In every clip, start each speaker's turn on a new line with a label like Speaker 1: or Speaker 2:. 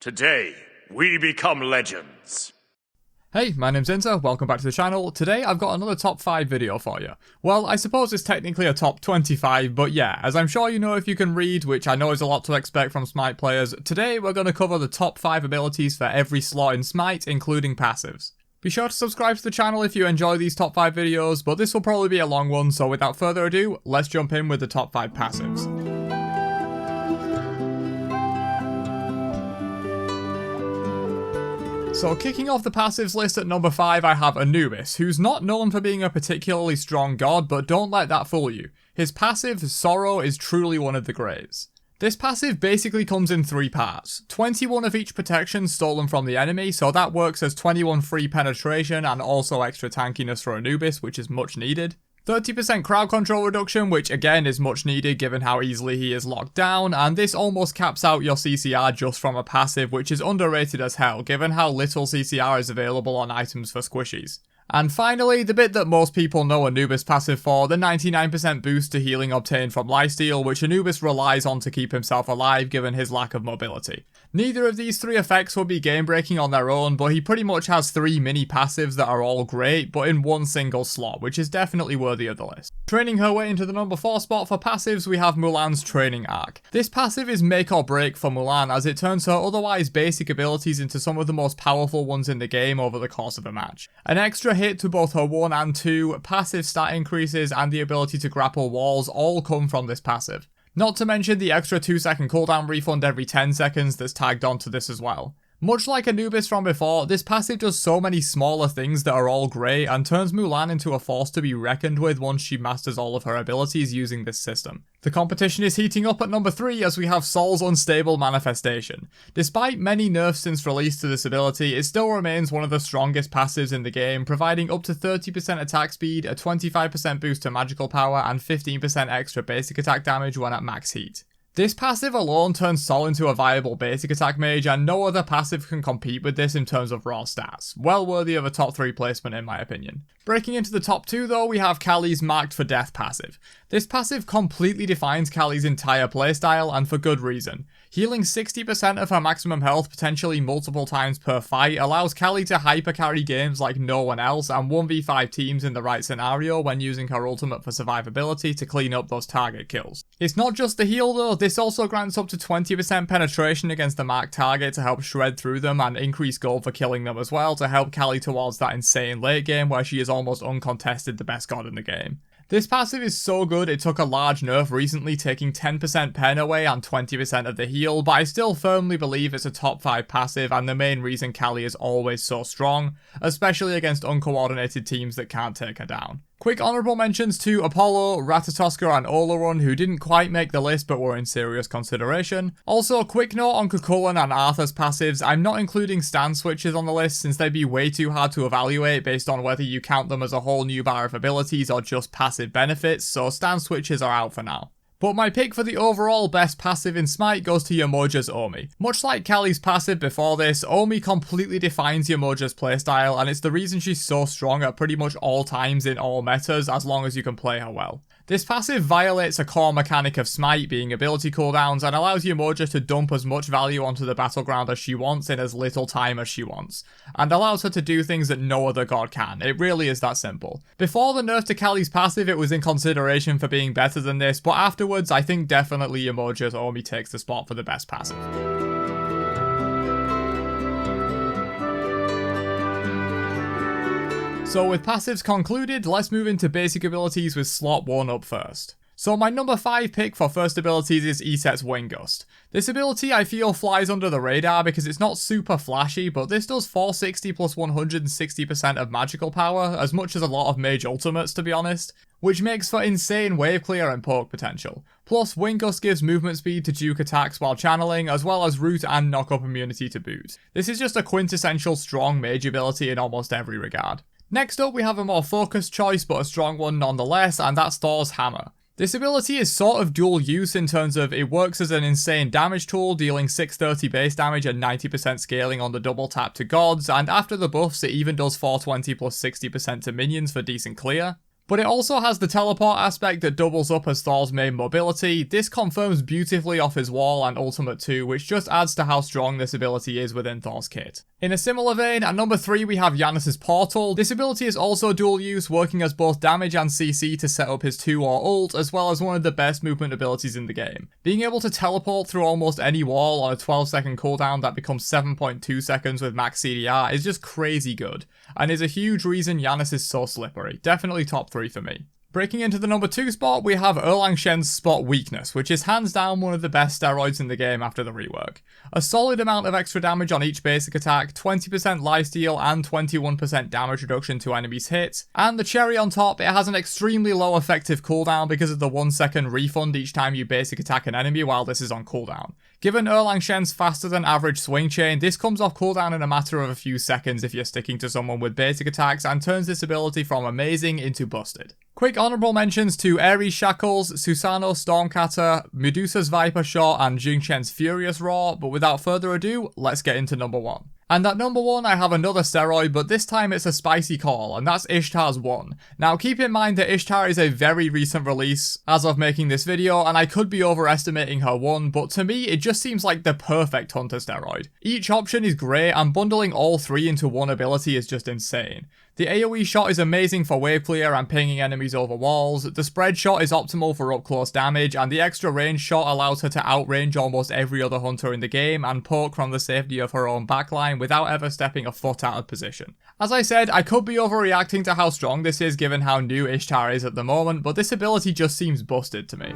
Speaker 1: Today, we become legends.
Speaker 2: Hey, my name's Inter, welcome back to the channel. Today I've got another top 5 video for you. Well, I suppose it's technically a top 25, but yeah, as I'm sure you know if you can read, which I know is a lot to expect from Smite players, today we're going to cover the top 5 abilities for every slot in Smite, including passives. Be sure to subscribe to the channel if you enjoy these top 5 videos, but this will probably be a long one, so without further ado, let's jump in with the top 5 passives. So kicking off the passives list at number 5 I have Anubis, who's not known for being a particularly strong god, but don't let that fool you. His passive, Sorrow, is truly one of the greats. This passive basically comes in 3 parts. 21 of each protection stolen from the enemy, so that works as 21 free penetration and also extra tankiness for Anubis, which is much needed. 30% crowd control reduction, which again is much needed given how easily he is locked down, and this almost caps out your CCR just from a passive, which is underrated as hell given how little CCR is available on items for squishies. And finally, the bit that most people know Anubis passive for, the 99% boost to healing obtained from lifesteal, which Anubis relies on to keep himself alive given his lack of mobility. Neither of these 3 effects will be game breaking on their own, but he pretty much has 3 mini passives that are all great, but in one single slot, which is definitely worthy of the list. Training her way into the number 4 spot for passives, we have Mulan's Training Arc. This passive is make or break for Mulan as it turns her otherwise basic abilities into some of the most powerful ones in the game over the course of a match. An extra hit to both her 1 and 2, passive stat increases, and the ability to grapple walls all come from this passive. Not to mention the extra 2-second cooldown refund every 10 seconds that's tagged onto this as well. Much like Anubis from before, this passive does so many smaller things that are all great and turns Mulan into a force to be reckoned with once she masters all of her abilities using this system. The competition is heating up at number 3 as we have Sol's Unstable Manifestation. Despite many nerfs since release to this ability, it still remains one of the strongest passives in the game, providing up to 30% attack speed, a 25% boost to magical power, and 15% extra basic attack damage when at max heat. This passive alone turns Sol into a viable basic attack mage, and no other passive can compete with this in terms of raw stats. Well worthy of a top 3 placement in my opinion. Breaking into the top 2 though, we have Kali's Marked for Death passive. This passive completely defines Kali's entire playstyle, and for good reason. Healing 60% of her maximum health potentially multiple times per fight allows Kali to hyper carry games like no one else and 1v5 teams in the right scenario when using her ultimate for survivability to clean up those target kills. It's not just the heal though, this also grants up to 20% penetration against the marked target to help shred through them and increase gold for killing them as well to help Kali towards that insane late game where she is almost uncontested the best god in the game. This passive is so good it took a large nerf recently, taking 10% pen away and 20% of the heal, but I still firmly believe it's a top 5 passive and the main reason Kali is always so strong, especially against uncoordinated teams that can't take her down. Quick honourable mentions to Apollo, Ratatoska and Olorun, who didn't quite make the list but were in serious consideration. Also, quick note on Cuchulainn and Arthur's passives, I'm not including stance switches on the list since they'd be way too hard to evaluate based on whether you count them as a whole new bar of abilities or just passive benefits, so stance switches are out for now. But my pick for the overall best passive in Smite goes to Yamoja's Omi. Much like Kali's passive before this, Omi completely defines Yamoja's playstyle, and it's the reason she's so strong at pretty much all times in all metas as long as you can play her well. This passive violates a core mechanic of Smite being ability cooldowns and allows Yamoja to dump as much value onto the battleground as she wants in as little time as she wants, and allows her to do things that no other god can. It really is that simple. Before the nerf to Kali's passive it was in consideration for being better than this, but afterwards I think definitely Yamoja's Omi takes the spot for the best passive. So with passives concluded, let's move into basic abilities with slot 1 up first. So my number 5 pick for first abilities is Iset's Wind Gust. This ability I feel flies under the radar because it's not super flashy, but this does 460 plus 160% of magical power, as much as a lot of mage ultimates to be honest, which makes for insane wave clear and poke potential. Plus, Wind Gust gives movement speed to juke attacks while channeling, as well as root and knock-up immunity to boot. This is just a quintessential strong mage ability in almost every regard. Next up we have a more focused choice but a strong one nonetheless, and that's Thor's Hammer. This ability is sort of dual use in terms of it works as an insane damage tool, dealing 630 base damage and 90% scaling on the double tap to gods, and after the buffs it even does 420 plus 60% to minions for decent clear. But it also has the teleport aspect that doubles up as Thor's main mobility. This confirms beautifully off his wall and ultimate too, which just adds to how strong this ability is within Thor's kit. In a similar vein, at number 3 we have Giannis's Portal. This ability is also dual use, working as both damage and CC to set up his 2 or ult, as well as one of the best movement abilities in the game. Being able to teleport through almost any wall on a 12-second cooldown that becomes 7.2 seconds with max CDR is just crazy good, and is a huge reason Giannis is so slippery. Definitely top 3 for me. Breaking into the number 2 spot, we have Erlang Shen's Spot Weakness, which is hands down one of the best steroids in the game after the rework. A solid amount of extra damage on each basic attack, 20% lifesteal and 21% damage reduction to enemies' hits, and the cherry on top, it has an extremely low effective cooldown because of the 1 second refund each time you basic attack an enemy while this is on cooldown. Given Erlang Shen's faster than average swing chain, this comes off cooldown in a matter of a few seconds if you're sticking to someone with basic attacks, and turns this ability from amazing into busted. Quick honourable mentions to Ares Shackles, Susanoo Stormcatter, Medusa's Viper Shot, and Jing Chen's Furious Roar, but without further ado, let's get into number 1. And at number 1 I have another steroid, but this time it's a spicy call, and that's Ishtar's 1. Now keep in mind that Ishtar is a very recent release as of making this video, and I could be overestimating her 1, but to me it just seems like the perfect hunter steroid. Each option is great, and bundling all 3 into one ability is just insane. The AoE shot is amazing for wave clear and pinging enemies over walls, the spread shot is optimal for up close damage, and the extra range shot allows her to outrange almost every other hunter in the game and poke from the safety of her own backline without ever stepping a foot out of position. As I said, I could be overreacting to how strong this is given how new Ishtar is at the moment, but this ability just seems busted to me.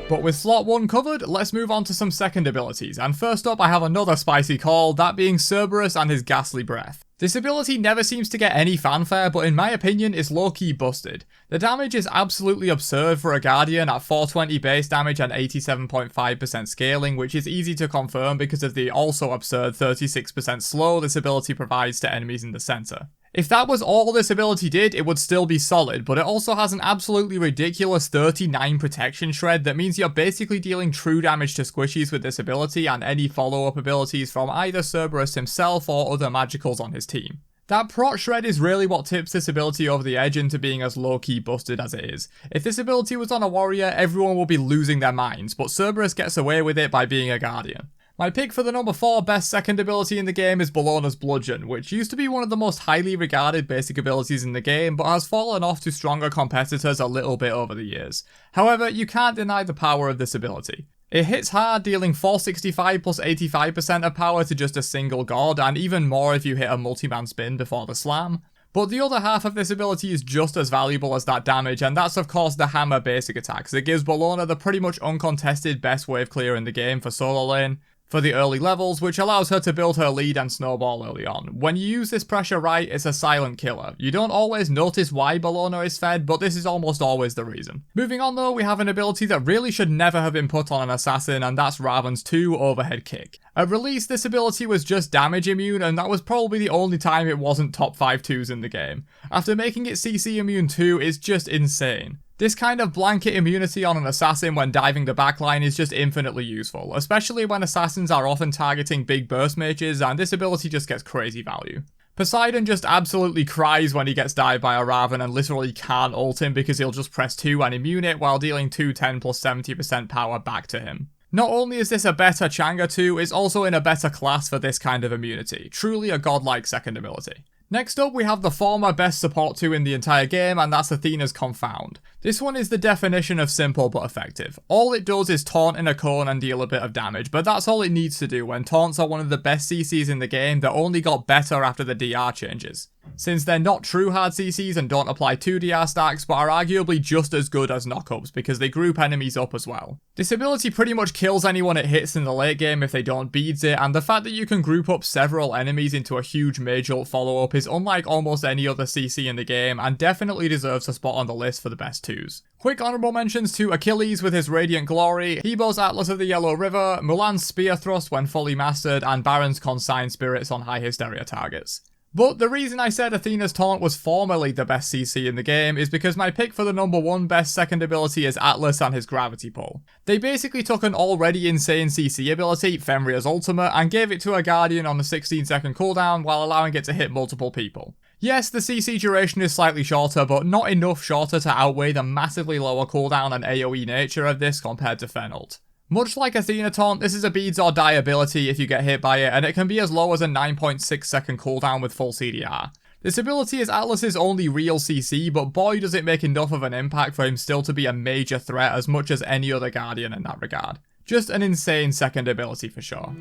Speaker 2: But with slot 1 covered, let's move on to some second abilities, and first up I have another spicy call, that being Cerberus and his Ghastly Breath. This ability never seems to get any fanfare, but in my opinion is low-key busted. The damage is absolutely absurd for a Guardian at 420 base damage and 87.5% scaling, which is easy to confirm because of the also absurd 36% slow this ability provides to enemies in the center. If that was all this ability did, it would still be solid, but it also has an absolutely ridiculous 39 protection shred that means you're basically dealing true damage to squishies with this ability and any follow-up abilities from either Cerberus himself or other magicals on his team. That prot shred is really what tips this ability over the edge into being as low-key busted as it is. If this ability was on a warrior, everyone will be losing their minds, but Cerberus gets away with it by being a Guardian. My pick for the number 4 best second ability in the game is Bellona's Bludgeon, which used to be one of the most highly regarded basic abilities in the game, but has fallen off to stronger competitors a little bit over the years. However, you can't deny the power of this ability. It hits hard, dealing 465 plus 85% of power to just a single god, and even more if you hit a multi-man spin before the slam. But the other half of this ability is just as valuable as that damage, and that's of course the hammer basic attacks. It gives Bellona the pretty much uncontested best wave clear in the game for solo lane for the early levels, which allows her to build her lead and snowball early on. When you use this pressure right, it's a silent killer. You don't always notice why Bellona is fed, but this is almost always the reason. Moving on though, we have an ability that really should never have been put on an assassin, and that's Raven's 2 Overhead Kick. At release, this ability was just damage immune, and that was probably the only time it wasn't top 5 2s in the game. After making it CC immune too, it's just insane. This kind of blanket immunity on an assassin when diving the backline is just infinitely useful, especially when assassins are often targeting big burst mages, and this ability just gets crazy value. Poseidon just absolutely cries when he gets dived by a Raven and literally can't ult him because he'll just press 2 and immune it while dealing 210 plus 70% power back to him. Not only is this a better Chang'e 2, it's also in a better class for this kind of immunity, truly a godlike second ability. Next up, we have the former best support 2 in the entire game, and that's Athena's Confound. This one is the definition of simple but effective. All it does is taunt in a cone and deal a bit of damage, but that's all it needs to do when taunts are one of the best CCs in the game that only got better after the DR changes. Since they're not true hard CCs and don't apply 2 DR stacks, but are arguably just as good as knockups because they group enemies up as well. This ability pretty much kills anyone it hits in the late game if they don't beads it, and the fact that you can group up several enemies into a huge mage ult follow-up is unlike almost any other CC in the game, and definitely deserves a spot on the list for the best 2s. Quick honourable mentions to Achilles with his Radiant Glory, Hebo's Atlas of the Yellow River, Mulan's Spear Thrust when fully mastered, and Baron's Consigned Spirits on high hysteria targets. But the reason I said Athena's taunt was formerly the best CC in the game is because my pick for the number 1 best second ability is Atlas and his gravity pull. They basically took an already insane CC ability, Fenrir's ultimate, and gave it to a Guardian on the 16-second cooldown while allowing it to hit multiple people. Yes, the CC duration is slightly shorter, but not enough shorter to outweigh the massively lower cooldown and AoE nature of this compared to Fen ult. Much like Athena Taunt, this is a beads or die ability if you get hit by it, and it can be as low as a 9.6 second cooldown with full CDR. This ability is Atlas's only real CC, but boy does it make enough of an impact for him still to be a major threat as much as any other Guardian in that regard. Just an insane second ability for sure.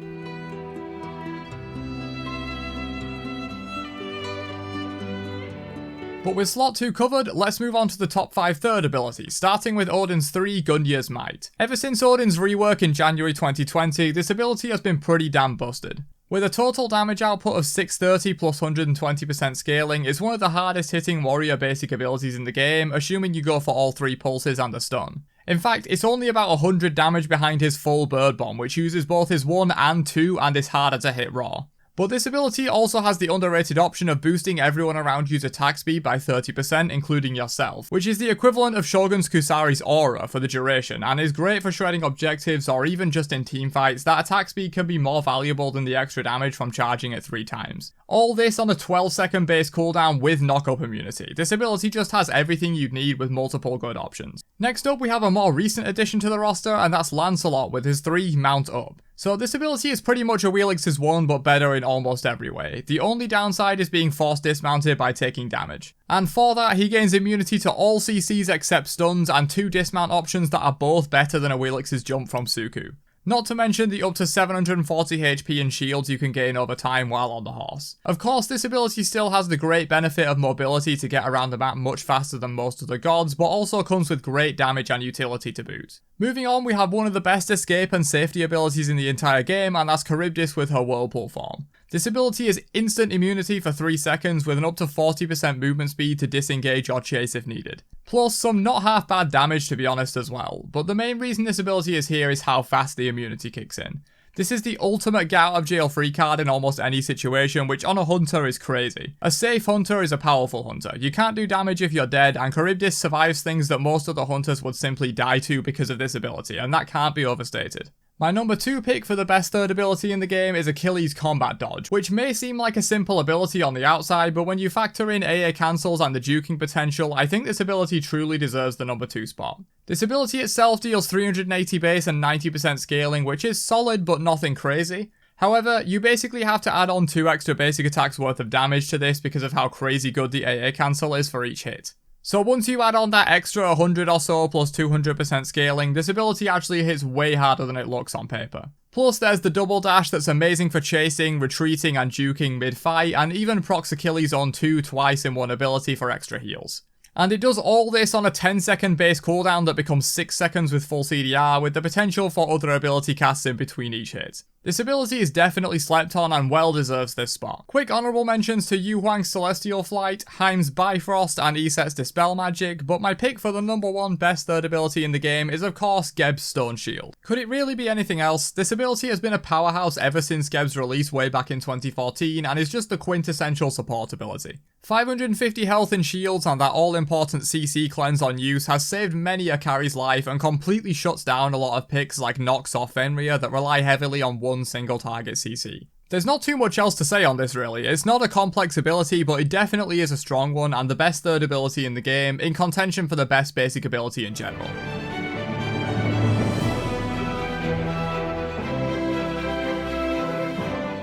Speaker 2: But with slot 2 covered, let's move on to the top 5 third abilities, starting with Odin's 3, Gungnir's Smite. Ever since Odin's rework in January 2020, this ability has been pretty damn busted. With a total damage output of 630 plus 120% scaling, it's one of the hardest hitting warrior basic abilities in the game, assuming you go for all 3 pulses and a stun. In fact, it's only about 100 damage behind his full bird bomb, which uses both his 1 and 2 and is harder to hit raw. But this ability also has the underrated option of boosting everyone around you's attack speed by 30%, including yourself, which is the equivalent of Shogun's Kusari's aura for the duration, and is great for shredding objectives or even just in teamfights. That attack speed can be more valuable than the extra damage from charging it 3 times. All this on a 12-second base cooldown with knock-up immunity. This ability just has everything you'd need with multiple good options. Next up, we have a more recent addition to the roster, and that's Lancelot with his 3, Mount Up. So this ability is pretty much a Wheelix's 1, but better in almost every way. The only downside is being force dismounted by taking damage. And for that, he gains immunity to all CCs except stuns and 2 dismount options that are both better than a Wheelix's jump from Suku. Not to mention the up to 740 HP and shields you can gain over time while on the horse. Of course, this ability still has the great benefit of mobility to get around the map much faster than most of the gods, but also comes with great damage and utility to boot. Moving on, we have one of the best escape and safety abilities in the entire game, and that's Charybdis with her Whirlpool form. This ability is instant immunity for 3 seconds with an up to 40% movement speed to disengage or chase if needed. Plus some not half bad damage to be honest as well, but the main reason this ability is here is how fast the immunity kicks in. This is the ultimate get out of jail free card in almost any situation, which on a hunter is crazy. A safe hunter is a powerful hunter. You can't do damage if you're dead, and Charybdis survives things that most other hunters would simply die to because of this ability, and that can't be overstated. My number 2 pick for the best third ability in the game is Achilles' Combat Dodge, which may seem like a simple ability on the outside, but when you factor in AA cancels and the juking potential, I think this ability truly deserves the number 2 spot. This ability itself deals 380 base and 90% scaling, which is solid but nothing crazy. However, you basically have to add on 2 extra basic attacks worth of damage to this because of how crazy good the AA cancel is for each hit. So once you add on that extra 100 or so plus 200% scaling, this ability actually hits way harder than it looks on paper. Plus there's the double dash that's amazing for chasing, retreating and juking mid-fight, and even procs Achilles on 2 twice in one ability for extra heals. And it does all this on a 10-second base cooldown that becomes 6 seconds with full CDR, with the potential for other ability casts in between each hit. This ability is definitely slept on and well deserves this spot. Quick honourable mentions to Yu Huang's Celestial Flight, Heim's Bifrost and Iset's Dispel Magic, but my pick for the number 1 best third ability in the game is of course Geb's Stone Shield. Could it really be anything else? This ability has been a powerhouse ever since Geb's release way back in 2014 and is just the quintessential support ability. 550 health and shields and that all-important CC cleanse on use has saved many a carry's life and completely shuts down a lot of picks like Nox or Fenrir that rely heavily on one single target CC. There's not too much else to say on this really. It's not a complex ability, but it definitely is a strong one and the best third ability in the game, in contention for the best basic ability in general.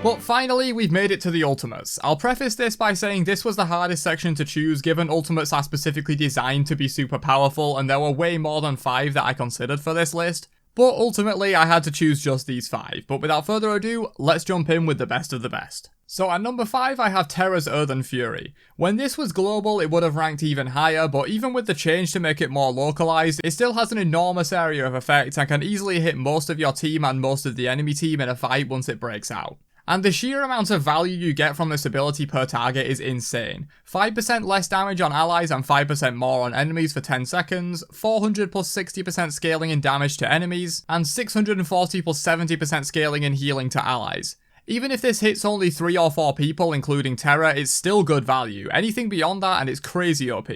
Speaker 2: But finally, we've made it to the ultimates. I'll preface this by saying this was the hardest section to choose given ultimates are specifically designed to be super powerful and there were way more than 5 that I considered for this list. But ultimately I had to choose just these 5. But without further ado, let's jump in with the best of the best. So at number 5 I have Terra's Earthen Fury. When this was global it would have ranked even higher, but even with the change to make it more localized, it still has an enormous area of effect and can easily hit most of your team and most of the enemy team in a fight once it breaks out. And the sheer amount of value you get from this ability per target is insane. 5% less damage on allies and 5% more on enemies for 10 seconds, 400 plus 60% scaling in damage to enemies, and 640 plus 70% scaling in healing to allies. Even if this hits only 3 or 4 people, including Terra, it's still good value. Anything beyond that and it's crazy OP.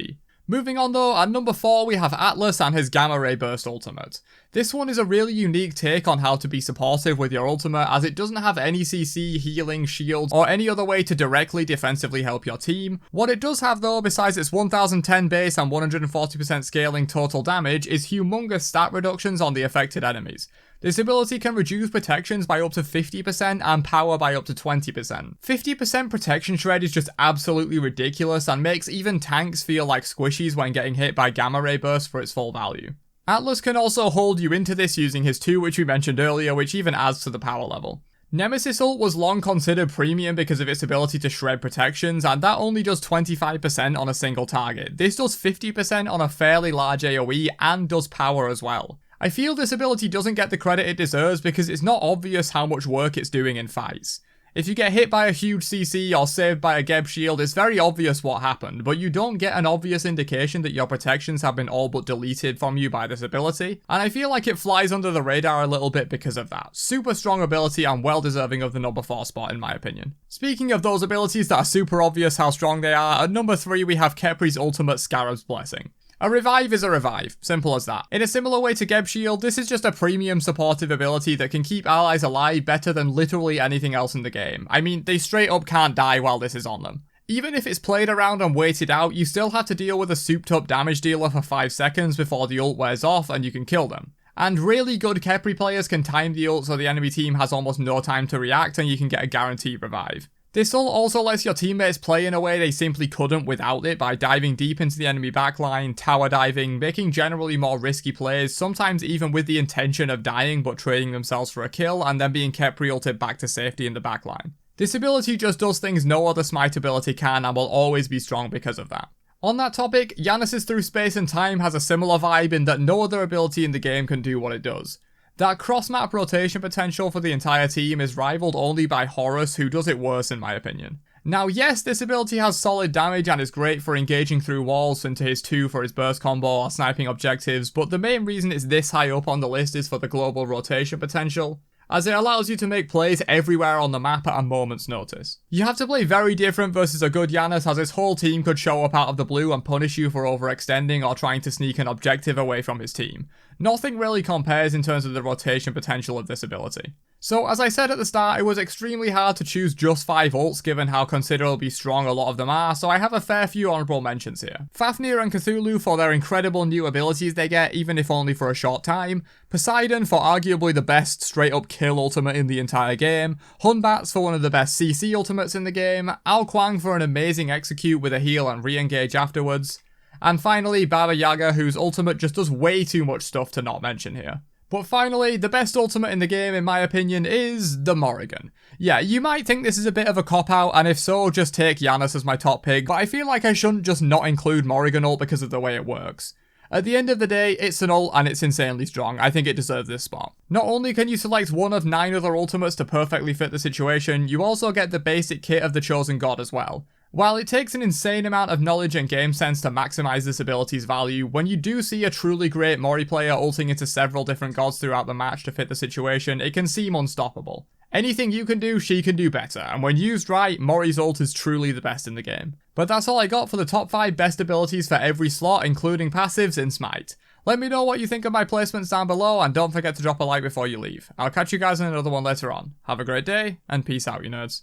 Speaker 2: Moving on though, at number 4 we have Atlas and his Gamma Ray Burst ultimate. This one is a really unique take on how to be supportive with your ultimate, as it doesn't have any CC, healing, shields, or any other way to directly defensively help your team. What it does have though, besides its 1010 base and 140% scaling total damage, is humongous stat reductions on the affected enemies. This ability can reduce protections by up to 50% and power by up to 20%. 50% protection shred is just absolutely ridiculous and makes even tanks feel like squishies when getting hit by Gamma Ray Burst for its full value. Atlas can also hold you into this using his 2, which we mentioned earlier, which even adds to the power level. Nemesis ult was long considered premium because of its ability to shred protections, and that only does 25% on a single target. This does 50% on a fairly large AoE and does power as well. I feel this ability doesn't get the credit it deserves because it's not obvious how much work it's doing in fights. If you get hit by a huge CC or saved by a Geb shield, it's very obvious what happened, but you don't get an obvious indication that your protections have been all but deleted from you by this ability, and I feel like it flies under the radar a little bit because of that. Super strong ability and well deserving of the number 4 spot in my opinion. Speaking of those abilities that are super obvious how strong they are, at number 3 we have Khepri's ultimate Scarab's Blessing. A revive is a revive, simple as that. In a similar way to Geb Shield, this is just a premium supportive ability that can keep allies alive better than literally anything else in the game. I mean, they straight up can't die while this is on them. Even if it's played around and waited out, you still have to deal with a souped up damage dealer for 5 seconds before the ult wears off and you can kill them. And really good Khepri players can time the ult so the enemy team has almost no time to react and you can get a guaranteed revive. This ult also lets your teammates play in a way they simply couldn't without it by diving deep into the enemy backline, tower diving, making generally more risky plays, sometimes even with the intention of dying but trading themselves for a kill and then being Khepri ulted back to safety in the backline. This ability just does things no other Smite ability can and will always be strong because of that. On that topic, Janus's Through Space and Time has a similar vibe in that no other ability in the game can do what it does. That cross-map rotation potential for the entire team is rivaled only by Horus, who does it worse in my opinion. Now yes, this ability has solid damage and is great for engaging through walls into his 2 for his burst combo or sniping objectives, but the main reason it's this high up on the list is for the global rotation potential, as it allows you to make plays everywhere on the map at a moment's notice. You have to play very different versus a good Janus, as his whole team could show up out of the blue and punish you for overextending or trying to sneak an objective away from his team. Nothing really compares in terms of the rotation potential of this ability. So as I said at the start, it was extremely hard to choose just 5 ults given how considerably strong a lot of them are, so I have a fair few honourable mentions here. Fafnir and Cthulhu for their incredible new abilities they get, even if only for a short time. Poseidon for arguably the best straight up kill ultimate in the entire game. Hunbats for one of the best CC ultimates in the game. Ao Kuang for an amazing execute with a heal and re-engage afterwards. And finally, Baba Yaga, whose ultimate just does way too much stuff to not mention here. But finally, the best ultimate in the game, in my opinion, is the Morrigan. Yeah, you might think this is a bit of a cop-out, and if so, just take Janus as my top pick, but I feel like I shouldn't just not include Morrigan ult because of the way it works. At the end of the day, it's an ult and it's insanely strong. I think it deserves this spot. Not only can you select one of 9 other ultimates to perfectly fit the situation, you also get the basic kit of the Chosen God as well. While it takes an insane amount of knowledge and game sense to maximize this ability's value, when you do see a truly great Mori player ulting into several different gods throughout the match to fit the situation, it can seem unstoppable. Anything you can do, she can do better, and when used right, Mori's ult is truly the best in the game. But that's all I got for the top 5 best abilities for every slot, including passives in Smite. Let me know what you think of my placements down below, and don't forget to drop a like before you leave. I'll catch you guys in another one later on. Have a great day, and peace out, you nerds.